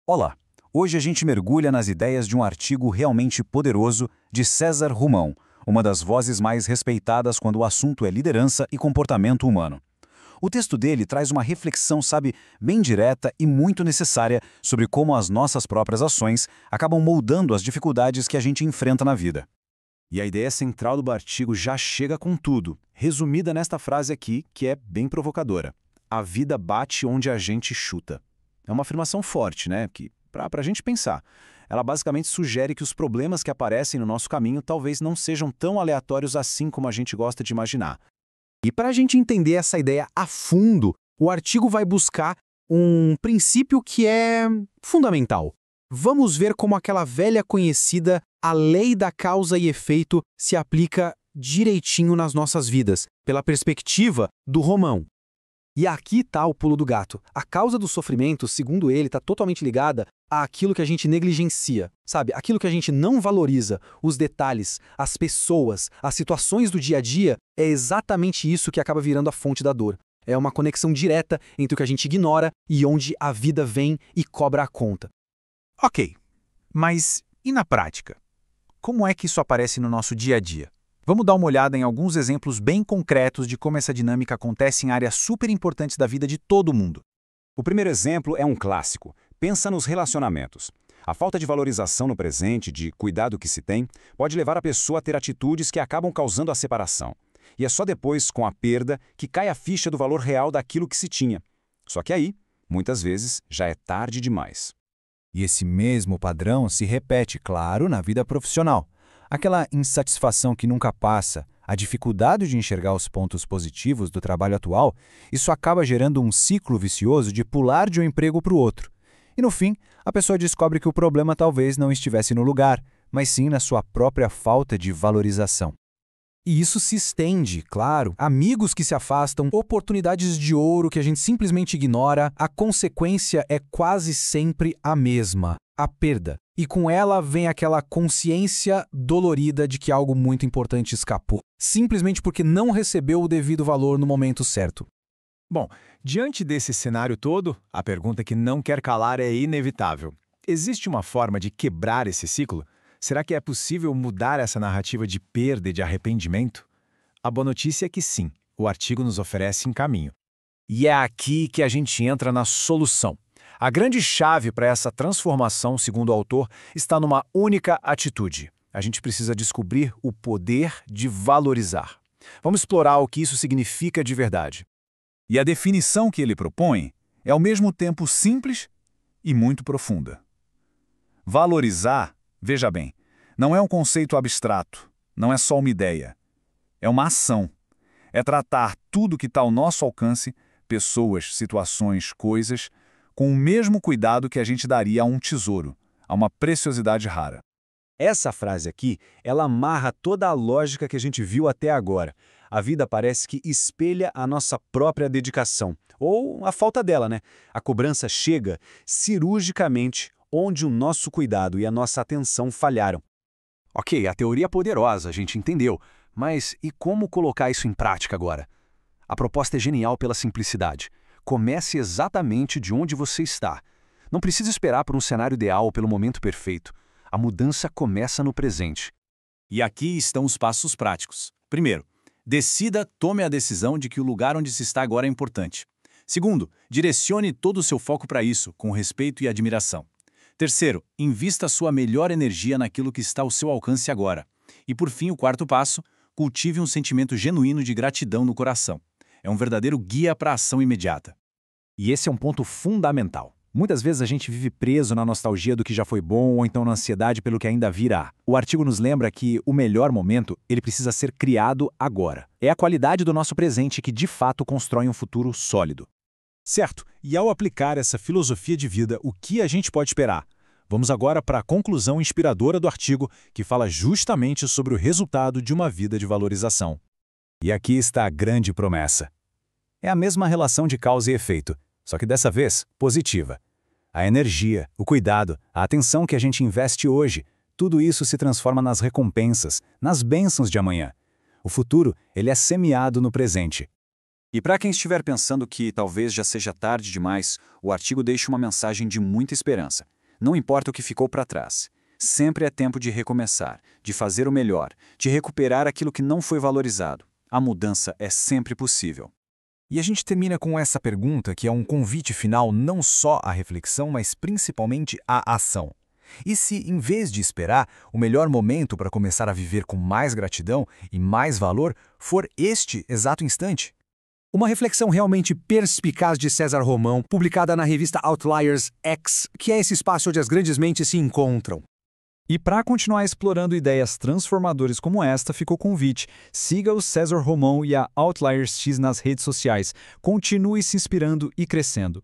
Olá! Hoje a gente mergulha nas ideias de um artigo realmente poderoso de César Romão, uma das vozes mais respeitadas quando o assunto é liderança e comportamento humano. O texto dele traz uma reflexão, bem direta e muito necessária sobre como as nossas próprias ações acabam moldando as dificuldades que a gente enfrenta na vida. E a ideia central do artigo já chega com tudo, resumida nesta frase aqui, que é bem provocadora. A vida bate onde a gente chuta. É uma afirmação forte, né? Que, para a gente pensar, ela basicamente sugere que os problemas que aparecem no nosso caminho talvez não sejam tão aleatórios assim como a gente gosta de imaginar. E para a gente entender essa ideia a fundo, o artigo vai buscar um princípio que é fundamental. Vamos ver como aquela velha conhecida, a lei da causa e efeito, se aplica direitinho nas nossas vidas, pela perspectiva do Romão. E aqui está o pulo do gato. A causa do sofrimento, segundo ele, está totalmente ligada àquilo que a gente negligencia, sabe? Aquilo que a gente não valoriza, os detalhes, as pessoas, as situações do dia a dia, é exatamente isso que acaba virando a fonte da dor. É uma conexão direta entre o que a gente ignora e onde a vida vem e cobra a conta. Ok, mas e na prática? Como é que isso aparece no nosso dia a dia? Vamos dar uma olhada em alguns exemplos bem concretos de como essa dinâmica acontece em áreas super importantes da vida de todo mundo. O primeiro exemplo é um clássico. Pensa nos relacionamentos. A falta de valorização no presente, de cuidado que se tem, pode levar a pessoa a ter atitudes que acabam causando a separação. E é só depois, com a perda, que cai a ficha do valor real daquilo que se tinha. Só que aí, muitas vezes, já é tarde demais. E esse mesmo padrão se repete, claro, na vida profissional. Aquela insatisfação que nunca passa, a dificuldade de enxergar os pontos positivos do trabalho atual, isso acaba gerando um ciclo vicioso de pular de um emprego para o outro. E no fim, a pessoa descobre que o problema talvez não estivesse no lugar, mas sim na sua própria falta de valorização. E isso se estende, claro, amigos que se afastam, oportunidades de ouro que a gente simplesmente ignora, a consequência é quase sempre a mesma, a perda. E com ela vem aquela consciência dolorida de que algo muito importante escapou, simplesmente porque não recebeu o devido valor no momento certo. Bom, diante desse cenário todo, a pergunta que não quer calar é inevitável. Existe uma forma de quebrar esse ciclo? Será que é possível mudar essa narrativa de perda e de arrependimento? A boa notícia é que sim, o artigo nos oferece um caminho. E é aqui que a gente entra na solução. A grande chave para essa transformação, segundo o autor, está numa única atitude. A gente precisa descobrir o poder de valorizar. Vamos explorar o que isso significa de verdade. E a definição que ele propõe é ao mesmo tempo simples e muito profunda. Valorizar, veja bem, não é um conceito abstrato, não é só uma ideia. É uma ação. É tratar tudo que está ao nosso alcance, pessoas, situações, coisas, com o mesmo cuidado que a gente daria a um tesouro, a uma preciosidade rara. Essa frase aqui, ela amarra toda a lógica que a gente viu até agora. A vida parece que espelha a nossa própria dedicação, ou a falta dela, né? A cobrança chega cirurgicamente onde o nosso cuidado e a nossa atenção falharam. Ok, a teoria é poderosa, a gente entendeu, mas e como colocar isso em prática agora? A proposta é genial pela simplicidade. Comece exatamente de onde você está. Não precisa esperar por um cenário ideal ou pelo momento perfeito. A mudança começa no presente. E aqui estão os passos práticos. Primeiro, tome a decisão de que o lugar onde se está agora é importante. Segundo, direcione todo o seu foco para isso, com respeito e admiração. Terceiro, invista sua melhor energia naquilo que está ao seu alcance agora. E por fim, o quarto passo, cultive um sentimento genuíno de gratidão no coração. É um verdadeiro guia para a ação imediata. E esse é um ponto fundamental. Muitas vezes a gente vive preso na nostalgia do que já foi bom ou então na ansiedade pelo que ainda virá. O artigo nos lembra que o melhor momento, ele precisa ser criado agora. É a qualidade do nosso presente que de fato constrói um futuro sólido. Certo, e ao aplicar essa filosofia de vida, o que a gente pode esperar? Vamos agora para a conclusão inspiradora do artigo, que fala justamente sobre o resultado de uma vida de valorização. E aqui está a grande promessa. É a mesma relação de causa e efeito, só que dessa vez positiva. A energia, o cuidado, a atenção que a gente investe hoje, tudo isso se transforma nas recompensas, nas bênçãos de amanhã. O futuro, ele é semeado no presente. E para quem estiver pensando que talvez já seja tarde demais, o artigo deixa uma mensagem de muita esperança. Não importa o que ficou para trás. Sempre é tempo de recomeçar, de fazer o melhor, de recuperar aquilo que não foi valorizado. A mudança é sempre possível. E a gente termina com essa pergunta, que é um convite final não só à reflexão, mas principalmente à ação. E se, em vez de esperar, o melhor momento para começar a viver com mais gratidão e mais valor for este exato instante? Uma reflexão realmente perspicaz de César Romão, publicada na revista Outliers X, que é esse espaço onde as grandes mentes se encontram. E para continuar explorando ideias transformadoras como esta, ficou o convite. Siga o César Romão e a Outliers X nas redes sociais. Continue se inspirando e crescendo.